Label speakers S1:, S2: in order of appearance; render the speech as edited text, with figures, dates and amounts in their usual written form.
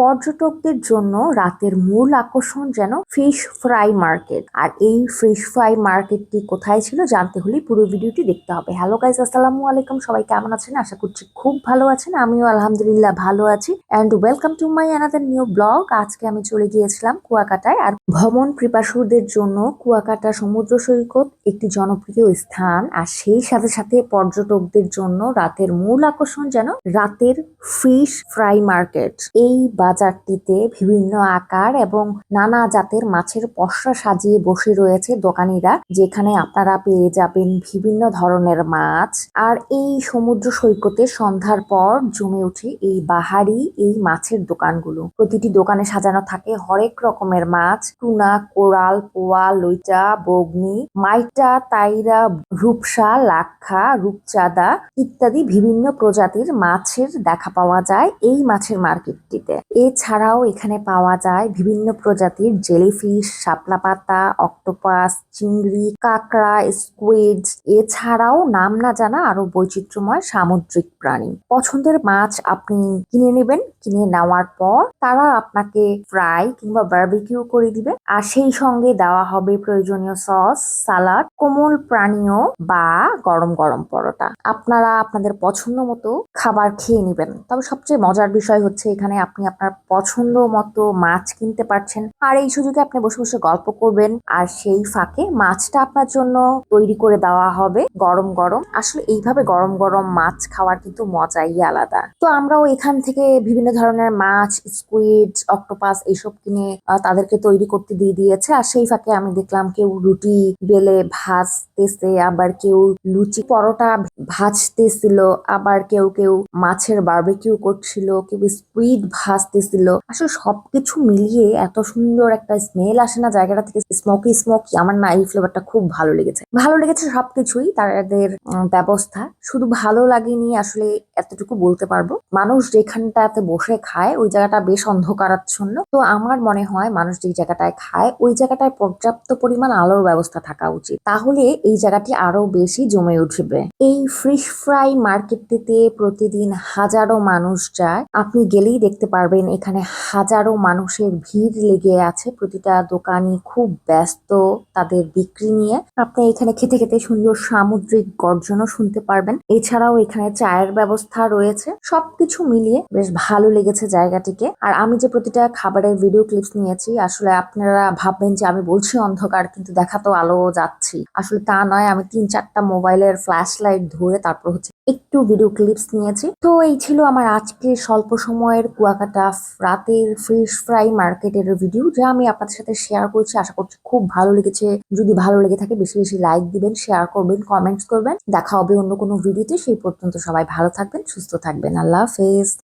S1: পর্যটকদের জন্য রাতের মূল আকর্ষণ যেন ফিশ ফ্রাই মার্কেট। আর এই ফিশ ফ্রাই মার্কেটটি কোথায় ছিল জানতে হলে পুরো ভিডিওটি দেখতে হবে। হ্যালো গাইস, আসসালামু আলাইকুম। সবাই কেমন আছেন? আশা করছি খুব ভালো আছেন। আমিও আলহামদুলিল্লাহ ভালো আছি। And welcome to my another new blog. আজকে আমি চলে গিয়েছিলাম কুয়াকাটায়। আর ভ্রমণ পিপাসুদের জন্য কুয়াকাটা সমুদ্র সৈকত একটি জনপ্রিয় স্থান। আর সেই সাথে সাথে পর্যটকদের জন্য রাতের মূল আকর্ষণ যেন রাতের ফিশ ফ্রাই মার্কেট। এই বাজারটিতে বিভিন্ন আকার এবং নানা জাতের মাছের পসরা সাজিয়ে বসে রয়েছে দোকানিরা, যেখানে আপনারা পেয়ে যাবেন বিভিন্ন ধরনের মাছ। আর এই সমুদ্র সৈকতে সন্ধ্যার পর জমে ওঠে এই বাহারি এই মাছের দোকানগুলো। প্রতিটি দোকানে সাজানো থাকে হরেক রকমের মাছ: টুনা, কোরাল, পোয়া, লইটা, বগনি, মাইটা, তাইরা, রূপসা, লাক্ষা, রূপচাঁদা ইত্যাদি বিভিন্ন প্রজাতির মাছের দেখা পাওয়া যায় এই মাছের মার্কেটটিতে। এছাড়াও এখানে পাওয়া যায় বিভিন্ন প্রজাতির জেলিফিশ, শাপলা পাতা, অক্টোপাস, চিংড়ি, কাঁকড়া, স্কুইডস, এছাড়াও নাম না জানা আরো বৈচিত্র্যময় সামুদ্রিক প্রাণী। পছন্দের মাছ আপনি কিনে নেবেন। কিনে নেওয়ার পর তারা আপনাকে ফ্রাই কিংবা বারবিকিউ করে দিবে। আর সেই সঙ্গে দেওয়া হবে প্রয়োজনীয় সস, সালাড, কোমল পানীয় বা গরম গরম পরোটা। আপনারা আপনাদের পছন্দ মতো খাবার খেয়ে নেবেন। তবে সবচেয়ে মজার বিষয় হচ্ছে এখানে আপনি আপনার পছন্দ মতো মাছ কিনতে পারছেন। আর এই সুযোগে আপনি বসে বসে গল্প করবেন, আর সেই ফাঁকে মাছটা আপনার জন্য তৈরি করে দেওয়া হবে গরম গরম। আসলে এইভাবে গরম গরম মাছ খাওয়ার কিন্তু মজাই আলাদা। তো আমরাও এখান থেকে বিভিন্ন ধরনের মাছ, স্কুইড, অক্টোপাস এইসব কিনে তাদেরকে তৈরি করতে দিয়ে দিয়েছে। আর সেই ফাঁকে আমি দেখলাম কেউ রুটি বেলে ভাজতেছে, আবার কেউ লুচি পরোটা ভাজতেছিল, আবার কেউ কেউ মাছের বারবিকিউ করছিল, কেউ স্কুইড ভাজতেছিল। আসলে সবকিছু মিলিয়ে এত সুন্দর একটা স্মেল আসে না জায়গাটা থেকে, স্মোকি স্মোকি। আমার না এই ফ্লেভারটা খুব ভালো লেগেছে। ভালো লেগেছে সবকিছুই। তাদের ব্যবস্থা শুধু ভালো লাগেনি, আসলে এতটুকু বলতে পারবো, মানুষ যেখানটাতে বসে খায় ওই জায়গাটা বেশ অন্ধকারাচ্ছন্ন। তো আমার মনে হয় মানুষ যে জায়গাটায় খায় ওই জায়গাটায় পর্যাপ্ত পরিমাণ আলোর ব্যবস্থা থাকা উচিত, তাহলে এই জায়গাটি আরো বেশি জমে উঠবে। এই ফিশ ফ্রাই মার্কেটটিতে প্রতিদিন হাজারো মানুষ যায়। আপনি গেলেই দেখতে পারবেন এখানে হাজারো মানুষের ভিড় লেগে আছে। প্রতিটা দোকানই খুব ব্যস্ত তাদের বিক্রি নিয়ে। আপনি এখানে খেতে খেতে সুন্দর সামুদ্রিক গর্জনও শুনতে পারবেন। এছাড়াও এখানে চায়ের ব্যবস্থা রয়েছে। সবকিছু মিলিয়ে বেশ ভালো লেগেছে জায়গাটিকে। আর আমি যে প্রতিটা খাবারের ভিডিও ক্লিপস নিয়েছি, আসলে আপনারা ভাববেন যে আমি বলছি অন্ধকার, কিন্তু দেখা তো আলো যাচ্ছি। আসলে তা নয়, আমি 3-4টা মোবাইলের ফ্ল্যাশ লাইট ধরে তারপর হচ্ছে একটু ভিডিও ক্লিপস নিয়েছি। তো এই ছিল আমার আজকে স্বল্প সময়ের কুয়াকাটা রাতের ফিশ ফ্রাই মার্কেটের ভিডিও, যা আমি আপনাদের সাথে শেয়ার করছি। আশা করছি খুব ভালো লেগেছে। যদি ভালো লেগে থাকে বেশি বেশি লাইক দিবেন, শেয়ার করবেন, কমেন্টস করবেন। দেখা হবে অন্য কোনো ভিডিওতে। সেই পর্যন্ত সবাই ভালো থাকবেন, সুস্থ থাকবেন। আল্লাহ হাফেজ।